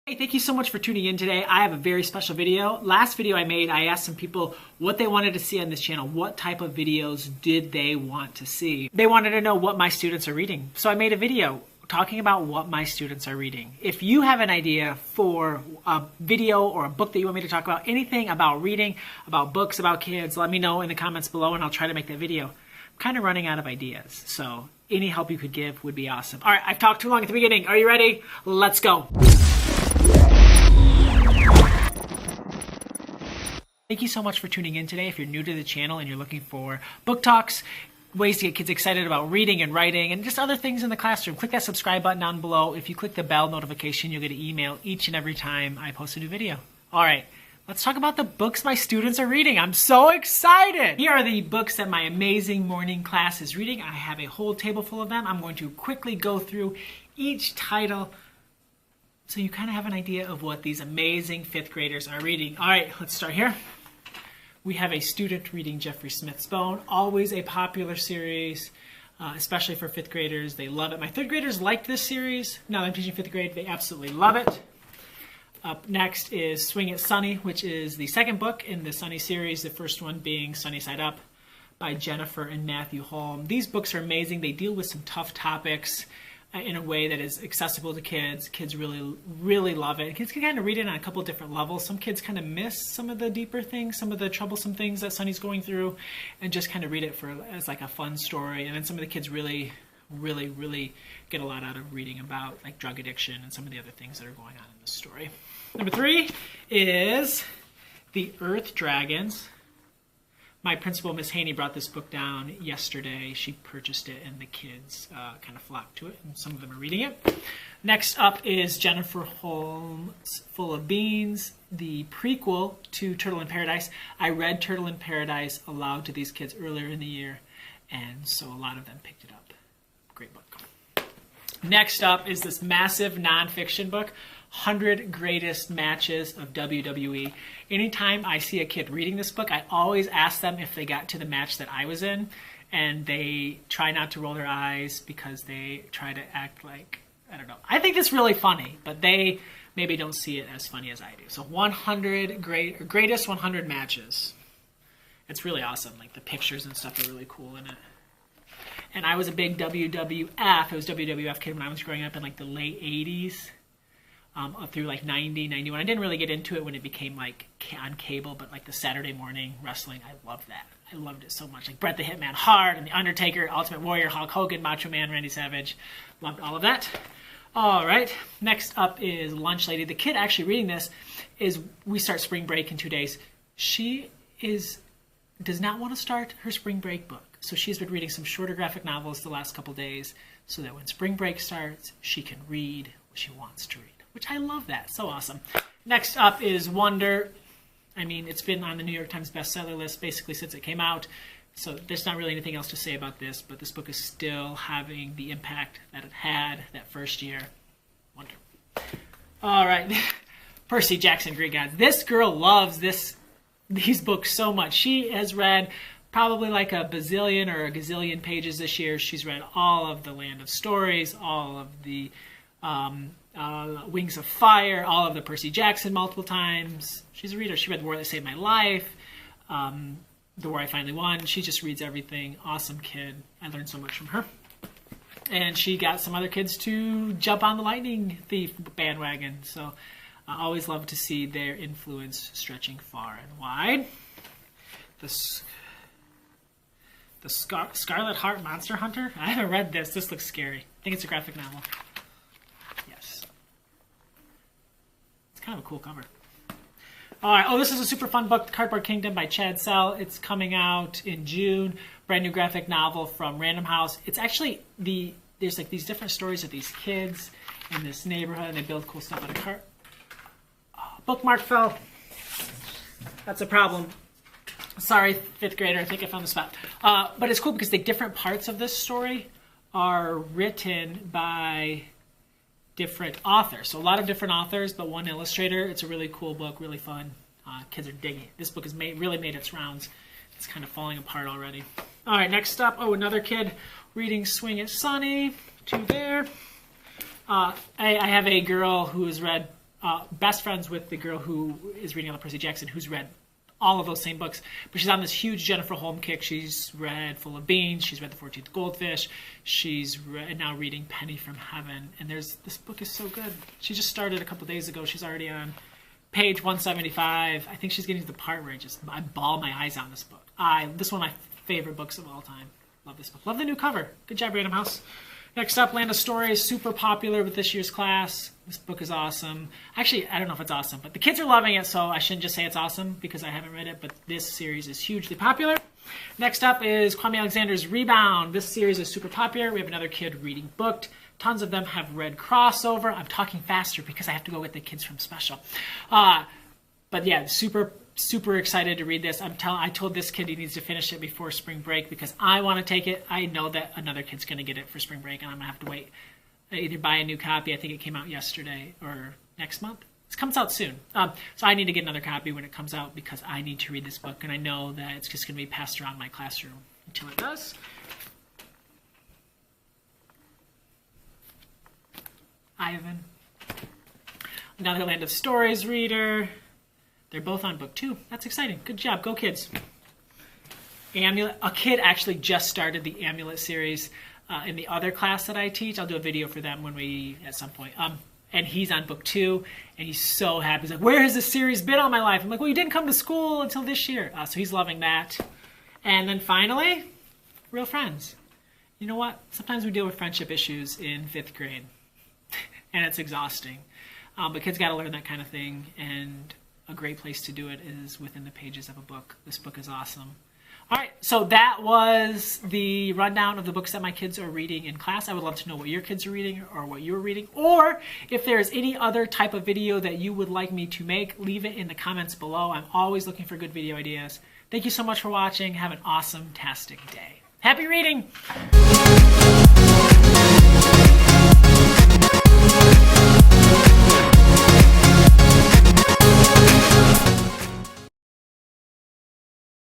Hey, thank you so much for tuning in today. I have a very special video. Last video I made, I asked some people what they wanted to see on this channel. What type of videos did they want to see? They wanted to know what my students are reading. So I made a video talking about what my students are reading. If you have an idea for a video or a book that you want me to talk about, anything about reading, about books, about kids, let me know in the comments below and I'll try to make that video. I'm kind of running out of ideas, so any help you could give would be awesome. All right, I've talked too long at the beginning. Are you ready? Let's go. Thank you so much for tuning in today. If you're new to the channel and you're looking for book talks, ways to get kids excited about reading and writing, and just other things in the classroom, click that subscribe button down below. If you click the bell notification, you'll get an email each and every time I post a new video. All right, let's talk about the books my students are reading. I'm so excited. Here are the books that my amazing morning class is reading. I have a whole table full of them. I'm going to quickly go through each title so you kind of have an idea of what these amazing fifth graders are reading. All right, let's start here. We have a student reading Jeffrey Smith's Bone, always a popular series, especially for fifth graders. They love it. My third graders liked this series. Now that I'm teaching fifth grade, they absolutely love it. Up next is Swing It, SONNY, which is the second book in the SONNY series, the first one being Sunny Side Up by Jennifer and Matthew Holm. These books are amazing. They deal with some tough topics in a way that is accessible to kids. Kids really love it. Kids can kind of read it on a couple different levels. Some kids kind of miss some of the deeper things, some of the troublesome things that Sonny's going through, and just kind of read it as like a fun story. And then some of the kids really get a lot out of reading about like drug addiction and some of the other things that are going on in the story. Number 3 is The Earth Dragons. My principal, Miss Haney, brought this book down yesterday. She purchased it, and the kids kind of flocked to it, and some of them are reading it. Next up is Jennifer Holmes' Full of Beans, the prequel to Turtle in Paradise. I read Turtle in Paradise aloud to these kids earlier in the year, and so a lot of them picked it up. Great book. Next up is this massive nonfiction book, 100 Greatest Matches of WWE. Anytime I see a kid reading this book, I always ask them if they got to the match that I was in, and they try not to roll their eyes because they try to act like, I don't know. I think it's really funny, but they maybe don't see it as funny as I do. So 100 greatest 100 matches. It's really awesome. Like the pictures and stuff are really cool in it. And I was a big WWF. It was WWF kid when I was growing up in like the late 80s. Up through like 90, 91. I didn't really get into it when it became like on cable, but like the Saturday morning wrestling, I loved that. I loved it so much. Like Bret the Hitman Hart and The Undertaker, Ultimate Warrior, Hulk Hogan, Macho Man, Randy Savage. Loved all of that. All right, next up is Lunch Lady. The kid actually reading this is, we start spring break in 2 days. She does not want to start her spring break book. So she's been reading some shorter graphic novels the last couple days so that when spring break starts, she can read what she wants to read. Which I love that. So awesome. Next up is Wonder. I mean, it's been on the New York Times bestseller list basically since it came out. So there's not really anything else to say about this, but this book is still having the impact that it had that first year. Wonder. All right. Percy Jackson, Greek Gods. This girl loves these books so much. She has read probably like a bazillion or a gazillion pages this year. She's read all of the Land of Stories, all of the Wings of Fire, all of the Percy Jackson multiple times. She's a reader. She read The War That Saved My Life, The War I Finally Won. She just reads everything. Awesome kid. I learned so much from her. And she got some other kids to jump on the Lightning Thief bandwagon. So I always love to see their influence stretching far and wide. The Scarlet Heart Monster Hunter. I haven't read this. This looks scary. I think it's a graphic novel. Kind of a cool cover. All right. Oh, this is a super fun book, Cardboard Kingdom by Chad Sell. It's coming out in June. Brand new graphic novel from Random House. It's actually there's like these different stories of these kids in this neighborhood, and they build cool stuff out of cart. Oh, bookmark fell. That's a problem. Sorry, fifth grader. I think I found the spot. But it's cool because the different parts of this story are written by different authors. So a lot of different authors, but one illustrator. It's a really cool book, really fun. Kids are digging it. This book has really made its rounds. It's kind of falling apart already. All right, next up, another kid reading Swing It, SONNY. 2 there. I have a girl who has read best friends with the girl who is reading all the Percy Jackson, who's read all of those same books. But she's on this huge Jennifer Holm kick. She's read Full of Beans. She's read The 14th Goldfish. She's now reading Penny from Heaven. And this book is so good. She just started a couple days ago. She's already on page 175. I think she's getting to the part where I bawl my eyes out in this book. This is one of my favorite books of all time. Love this book. Love the new cover. Good job, Random House. Next up, Land of Stories, super popular with this year's class. This book is awesome. Actually, I don't know if it's awesome, but the kids are loving it, so I shouldn't just say it's awesome because I haven't read it, but this series is hugely popular. Next up is Kwame Alexander's Rebound. This series is super popular. We have another kid reading Booked. Tons of them have read Crossover. I'm talking faster because I have to go with the kids from Special. But yeah, super excited to read this. I told this kid he needs to finish it before spring break because I want to take it. I know that another kid's going to get it for spring break, and I'm going to have to wait. Either buy a new copy. I think it came out yesterday or next month. It comes out soon. So I need to get another copy when it comes out because I need to read this book, and I know that it's just going to be passed around my classroom until it does. Ivan. Another Land of Stories reader. They're both on book 2. That's exciting. Good job. Go kids. Amulet. A kid actually just started the Amulet series in the other class that I teach. I'll do a video for them at some point. And he's on book 2, and he's so happy. He's like, where has this series been all my life? I'm like, well, you didn't come to school until this year. So he's loving that. And then finally, Real Friends. You know what? Sometimes we deal with friendship issues in 5th grade, and it's exhausting. But kids got to learn that kind of thing, and a great place to do it is within the pages of a book. This book is awesome. All right, so that was the rundown of the books that my kids are reading in class. I would love to know what your kids are reading or what you're reading, or if there's any other type of video that you would like me to make, leave it in the comments below. I'm always looking for good video ideas. Thank you so much for watching. Have an awesome-tastic day. Happy reading!